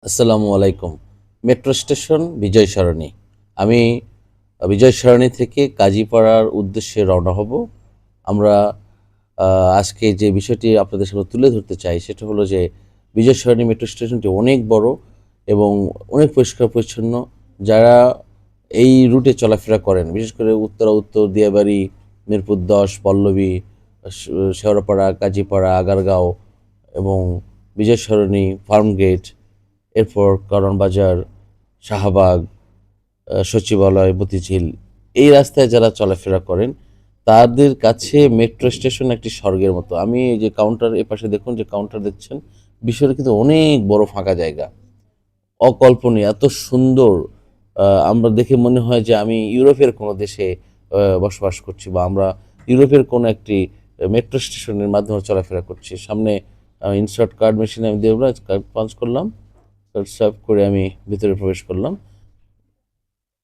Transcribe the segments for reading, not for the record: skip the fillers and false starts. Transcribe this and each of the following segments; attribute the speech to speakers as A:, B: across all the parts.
A: আসসালামু আলাইকুম। Metro station বিজয় সরণি। আমি বিজয় সরণি থেকে কাজীপাড়ার উদ্দেশ্যে রওনা হব। আমরা আ আজকে যে বিষয়টি আপনাদের সামনে তুলে ধরতে চাই সেটা হলো যে বিজয় সরণি মেট্রো স্টেশনটি অনেক বড় এবং অনেক পরিষ্কার-পরিচ্ছন্ন। যারা এই রুটে চলাফেরা করেন, বিশেষ করে উত্তরা উত্তর, দিয়াবাড়ি, মিরপুর ১০, পল্লবী, শেওড়াপাড়া, কাজীপাড়া, আগারগাঁও এবং বিজয় সরণি, ফার্মগেট, এরপর কারওয়ান বাজার, শাহবাগ, সচিবালয়, মতিঝিল এই রাস্তায় যারা চলাফেরা করেন তাদের কাছে মেট্রো স্টেশন একটি স্বর্গের মতো। আমি এই যে কাউন্টার এপাশে দেখুন যে কাউন্টার দেখছেন, বিষয়টা কিন্তু অনেক বড় ফাঁকা জায়গা। অকল্পনীয় এত সুন্দর আমরা দেখে মনে হয় যে আমি ইউরোপের কোনো দেশে বসবাস করছি বা আমরা ইউরোপের কোনো একটি মেট্রো স্টেশনের মাধ্যমে চলাফেরা করছি। সামনে ইনসার্ট কার্ড মেশিনে আমি দেখলাম, কার্ড পাঞ্চ করলাম, কার্ড সোয়াইপ করে আমি ভিতরে প্রবেশ করলাম।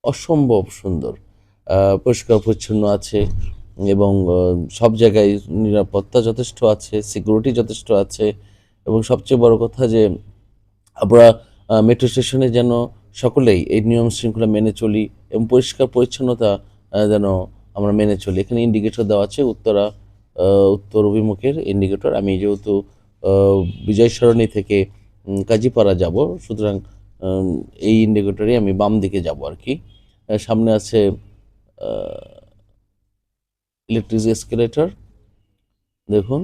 A: অসম্ভব সুন্দর। পরিষ্কার পরিচ্ছন্ন আছে এবং সব জায়গায় নিরাপত্তা যথেষ্ট আছে, সিকিউরিটি যথেষ্ট আছে এবং সবচেয়ে বড় কথা যে আমরা মেট্রো স্টেশনে যেন সকলেই এই নিয়ম শৃঙ্খলা মেনে চলি এবং পরিষ্কার পরিচ্ছন্নতা যেন আমরা মেনে চলি। এখানে ইন্ডিকেটর দেওয়া আছে উত্তর অভিমুখের ইন্ডিকেটর। আমি যেহেতু আ বিজয় সরণি থেকে কাজীপাড়া যাব, সুতরাং আম এই ইন্ডিকেটরে আমি বাম দিকে যাব আরকি। সামনে আছে আ ইলেকট্রিক এসকেলেটর দেখুন।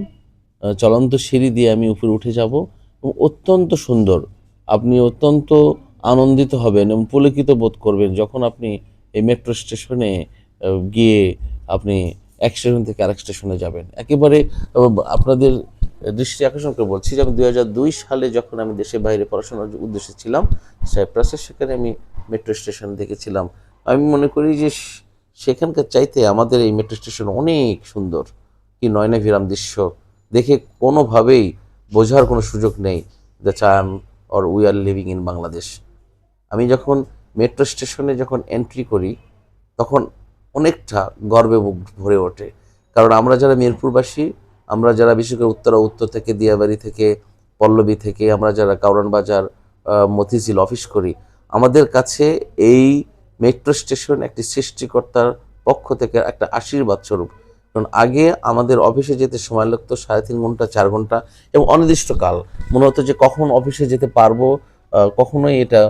A: চলন্ত সিঁড়ি দিয়ে আমি উপরে উঠে যাব এবং অত্যন্ত সুন্দর। আপনি অত্যন্ত আনন্দিত হবেন এবং পুলকিত বোধ করবেন যখন আপনি এই মেট্রো স্টেশনে গিয়ে আপনি এক স্টেশন থেকে আরেক স্টেশনে যাবেন। একেবারে আপনাদের দৃষ্টি আকর্ষণ করে বলছি যে আমি ২০০২ সালে যখন আমি দেশের বাইরে পড়াশোনার উদ্দেশ্যে ছিলাম সাইপ্রাসে, সেখানে আমি মেট্রো স্টেশন দেখেছিলাম। আমি মনে করি যে সেখানকার চাইতে আমাদের এই মেট্রো স্টেশন অনেক সুন্দর। কি নয়নাভিরাম দৃশ্য দেখে কোনোভাবেই বোঝার কোনো সুযোগ নেই that I am or we are living in Bangladesh. আমি যখন মেট্রো স্টেশনে যখন এন্ট্রি করি তখন অনেকটা গর্বে বুক ভরে ওঠে। কারণ আমরা যারা মিরপুরবাসী, আমরা যারা বিশেষ করে উত্তরা উত্তর থেকে, দিয়াবাড়ি থেকে, পল্লবী থেকে আমরা যারা কারওয়ান বাজার, মতিঝিল অফিস করি, আমাদের কাছে এই মেট্রো স্টেশন একটি সৃষ্টিকর্তার পক্ষ থেকে একটা আশীর্বাদ স্বরূপ। কারণ আগে আমাদের অফিসে যেতে সময় লাগতো ৩.৫ ঘন্টা ৪ ঘন্টা এবং অনির্দিষ্টকাল। মনে হতো যে কখন অফিসে যেতে পারবো, কখনোই এটা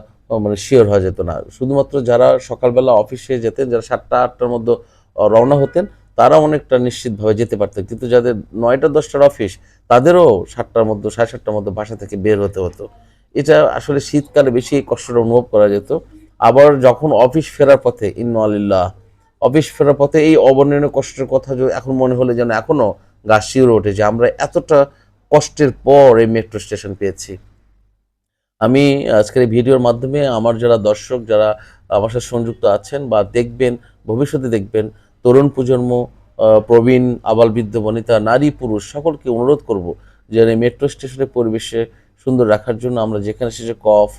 A: মানে শিওর হওয়া যেত না। শুধুমাত্র যারা সকালবেলা অফিসে যেতেন, যারা ৭টা-৮টার মধ্যে রওনা হতেন, তারা অনেকটা নিশ্চিতভাবে যেতে পারতেন। কিন্তু যাদের ৯টা-১০টার অফিস, তাদেরও ৭টার মধ্যে ৭:৩০টার মধ্যে বাসা থেকে বের হতে হতো। এটা আসলে শীতকালে বেশি এই কষ্টটা অনুভব করা যেত। আবার যখন অফিস ফেরার পথে ইন্না লিল্লাহ, অফিস ফেরার পথে এই অবর্ণনীয় কষ্টের কথা এখন মনে হলে যেন এখনো গা শিউরে ওঠে যে আমরা এতটা কষ্টের পর এই মেট্রো স্টেশন পেয়েছি। আমি আজকের এই ভিডিওর মাধ্যমে আমার যারা দর্শক, যারা আমার সাথে সংযুক্ত আছেন বা দেখবেন, ভবিষ্যতে দেখবেন, তরুণ প্রজন্ম, প্রবীণ, আবাল-বৃদ্ধ, বনিতা, নারী, পুরুষ সকলকে অনুরোধ করব যেন এই মেট্রো স্টেশনের পরিবেশে সুন্দর রাখার জন্য আমরা যেখানে সেখানে কফ,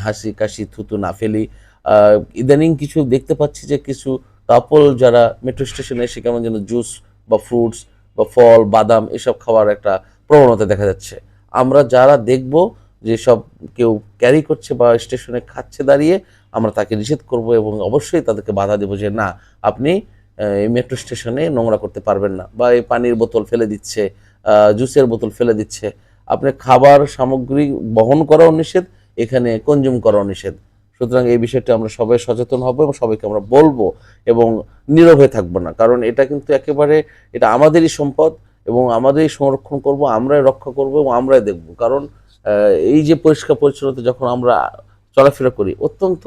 A: হাসি, কাশি, থুতু না ফেলি। আ ইদানিং কিছু দেখতে পাচ্ছি যে কিছু কাপল যারা মেট্রো স্টেশনে এসে কেমন যেন জুস বা ফ্রুটস বা ফল, বাদাম এসব খাওয়ার একটা প্রবণতা দেখা যাচ্ছে। আমরা যারা দেখব যেসব কেউ ক্যারি করছে বা স্টেশনে খাচ্ছে দাঁড়িয়ে, আমরা তাকে নিষেধ করব এবং অবশ্যই তাদেরকে বাধা দেব যে না, আপনি এই মেট্রো স্টেশনে নোংরা করতে পারবেন না, বা এই পানির বোতল ফেলে দিচ্ছে, জুসের বোতল ফেলে দিচ্ছে। আপনি খাবার সামগ্রী বহন করাও নিষেধ, এখানে কনজিউম করাও নিষেধ। সুতরাং এই বিষয়টা আমরা সবাই সচেতন হব এবং সবাইকে আমরা বলবো এবং নীরব হয়ে থাকবো না। কারণ এটা কিন্তু একেবারে এটা আমাদেরই সম্পদ এবং আমরাই সংরক্ষণ করব, আমরাই রক্ষা করব এবং আমরাই দেখব। কারণ এই যে পরিষ্কার পরিচ্ছন্নতা যখন আমরা চলাফেরা করি, অত্যন্ত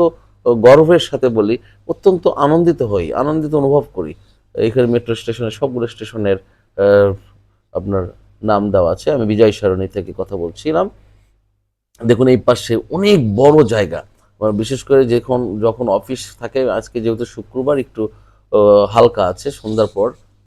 A: গর্বের সাথে বলি, অত্যন্ত আনন্দিত হই, আনন্দিত অনুভব করি। এখানে মেট্রো স্টেশনের সবগুলো স্টেশনের আপনার নাম দেওয়া আছে। আমি বিজয় সরণি থেকে কথা বলছিলাম। দেখুন এই পাশে অনেক বড় জায়গা। বিশেষ করে যখন অফিস থাকে, আজকে যেহেতু শুক্রবার একটু হালকা আছে সন্ধ্যার পর।